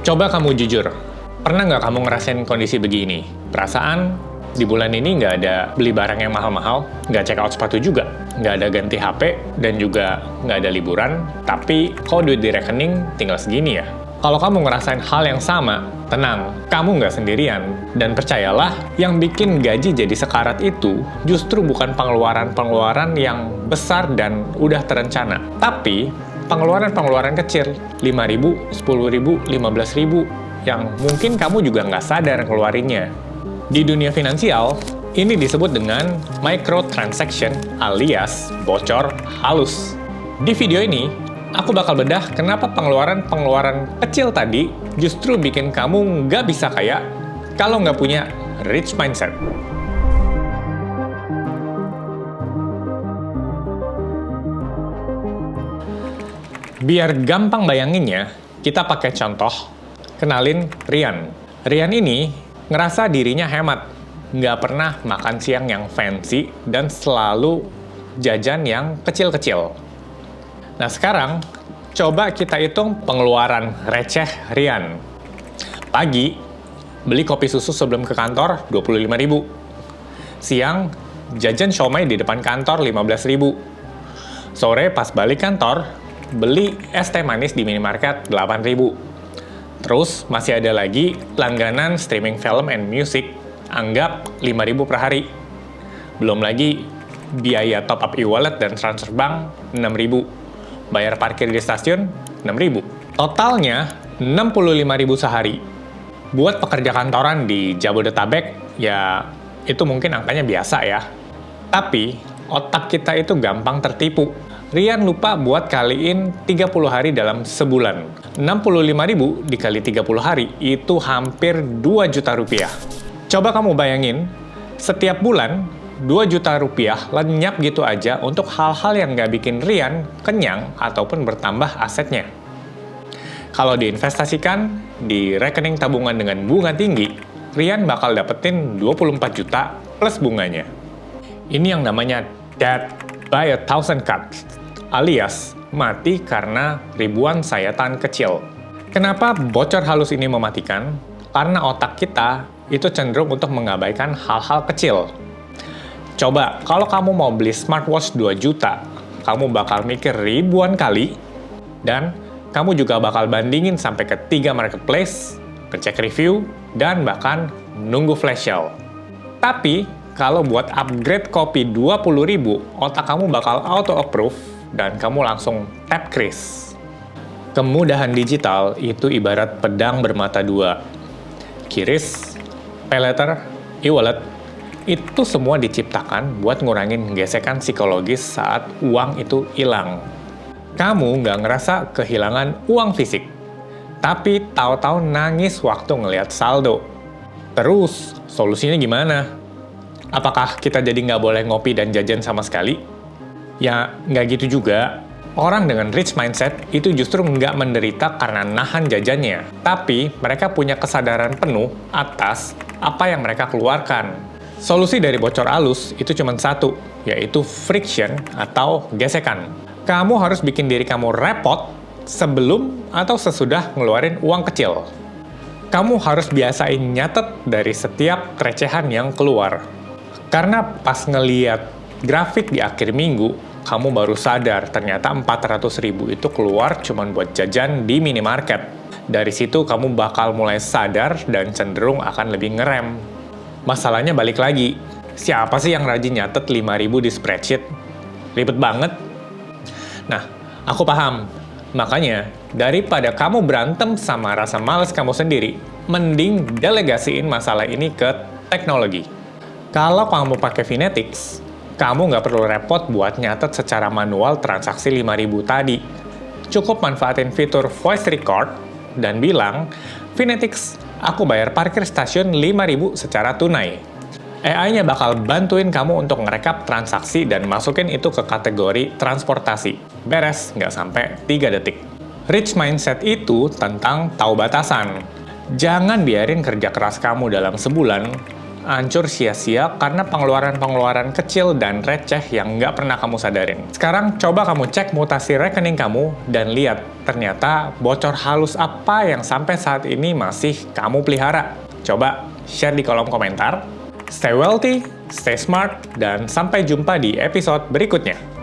Coba kamu jujur, pernah nggak kamu ngerasain kondisi begini? Perasaan di bulan ini nggak ada beli barang yang mahal-mahal, nggak check out sepatu juga, nggak ada ganti HP, dan juga nggak ada liburan, tapi kok duit di rekening tinggal segini ya? Kalau kamu ngerasain hal yang sama, tenang, kamu nggak sendirian. Dan percayalah, yang bikin gaji jadi sekarat itu justru bukan pengeluaran-pengeluaran yang besar dan udah terencana. Tapi, pengeluaran-pengeluaran kecil, 5.000, 10.000, 15.000, yang mungkin kamu juga nggak sadar keluarinnya. Di dunia finansial, ini disebut dengan microtransaction alias bocor halus. Di video ini, aku bakal bedah kenapa pengeluaran-pengeluaran kecil tadi justru bikin kamu nggak bisa kaya kalau nggak punya rich mindset. Biar gampang bayanginnya, kita pakai contoh, kenalin Rian. Rian ini ngerasa dirinya hemat, nggak pernah makan siang yang fancy, dan selalu jajan yang kecil-kecil. Nah sekarang, coba kita hitung pengeluaran receh Rian. Pagi, beli kopi susu sebelum ke kantor 25.000. Siang, jajan siomay di depan kantor 15.000. Sore pas balik kantor, beli es teh manis di minimarket 8.000. Terus masih ada lagi langganan streaming film and music, anggap 5.000 per hari. Belum lagi biaya top up e-wallet dan transfer bank 6.000. Bayar parkir di stasiun 6.000. Totalnya 65.000 sehari. Buat pekerja kantoran di Jabodetabek, ya itu mungkin angkanya biasa ya. Tapi otak kita itu gampang tertipu. Rian lupa buat kaliin 30 hari dalam sebulan. 65.000 dikali 30 hari, itu hampir 2 juta rupiah. Coba kamu bayangin, setiap bulan 2 juta rupiah lenyap gitu aja untuk hal-hal yang nggak bikin Rian kenyang ataupun bertambah asetnya. Kalau diinvestasikan di rekening tabungan dengan bunga tinggi, Rian bakal dapetin 24 juta plus bunganya. Ini yang namanya death by a thousand cuts, alias mati karena ribuan sayatan kecil. Kenapa bocor halus ini mematikan? Karena otak kita itu cenderung untuk mengabaikan hal-hal kecil. Coba, kalau kamu mau beli smartwatch 2 juta, kamu bakal mikir ribuan kali, dan kamu juga bakal bandingin sampai ke 3 marketplace, ngecek review, dan bahkan nunggu flash sale. Tapi, kalau buat upgrade kopi 20.000, otak kamu bakal auto-approve, dan kamu langsung tap kris. Kemudahan digital itu ibarat pedang bermata dua. QRIS, PayLater, e-wallet, itu semua diciptakan buat ngurangin gesekan psikologis saat uang itu hilang. Kamu nggak ngerasa kehilangan uang fisik, tapi tahu-tahu nangis waktu ngelihat saldo. Terus, solusinya gimana? Apakah kita jadi nggak boleh ngopi dan jajan sama sekali? Ya, nggak gitu juga. Orang dengan rich mindset itu justru nggak menderita karena nahan jajannya, tapi mereka punya kesadaran penuh atas apa yang mereka keluarkan. Solusi dari bocor halus itu cuma satu, yaitu friction atau gesekan. Kamu harus bikin diri kamu repot sebelum atau sesudah ngeluarin uang kecil. Kamu harus biasain nyatet dari setiap recehan yang keluar. Karena pas ngeliat grafik di akhir minggu, kamu baru sadar ternyata 400.000 itu keluar cuma buat jajan di minimarket. Dari situ kamu bakal mulai sadar dan cenderung akan lebih ngerem. Masalahnya balik lagi, siapa sih yang rajin nyatet 5.000 di spreadsheet? Ribet banget. Nah, aku paham. Makanya, daripada kamu berantem sama rasa males kamu sendiri, mending delegasiin masalah ini ke teknologi. Kalau kamu pakai Finetics, kamu nggak perlu repot buat nyatet secara manual transaksi 5.000 tadi. Cukup manfaatin fitur voice record dan bilang, Finetics, aku bayar parkir stasiun 5.000 secara tunai. AI-nya bakal bantuin kamu untuk ngerekap transaksi dan masukin itu ke kategori transportasi. Beres, nggak sampai 3 detik. Rich mindset itu tentang tahu batasan. Jangan biarin kerja keras kamu dalam sebulan hancur sia-sia karena pengeluaran-pengeluaran kecil dan receh yang nggak pernah kamu sadarin. Sekarang coba kamu cek mutasi rekening kamu dan lihat ternyata bocor halus apa yang sampai saat ini masih kamu pelihara. Coba share di kolom komentar. Stay wealthy, stay smart, dan sampai jumpa di episode berikutnya.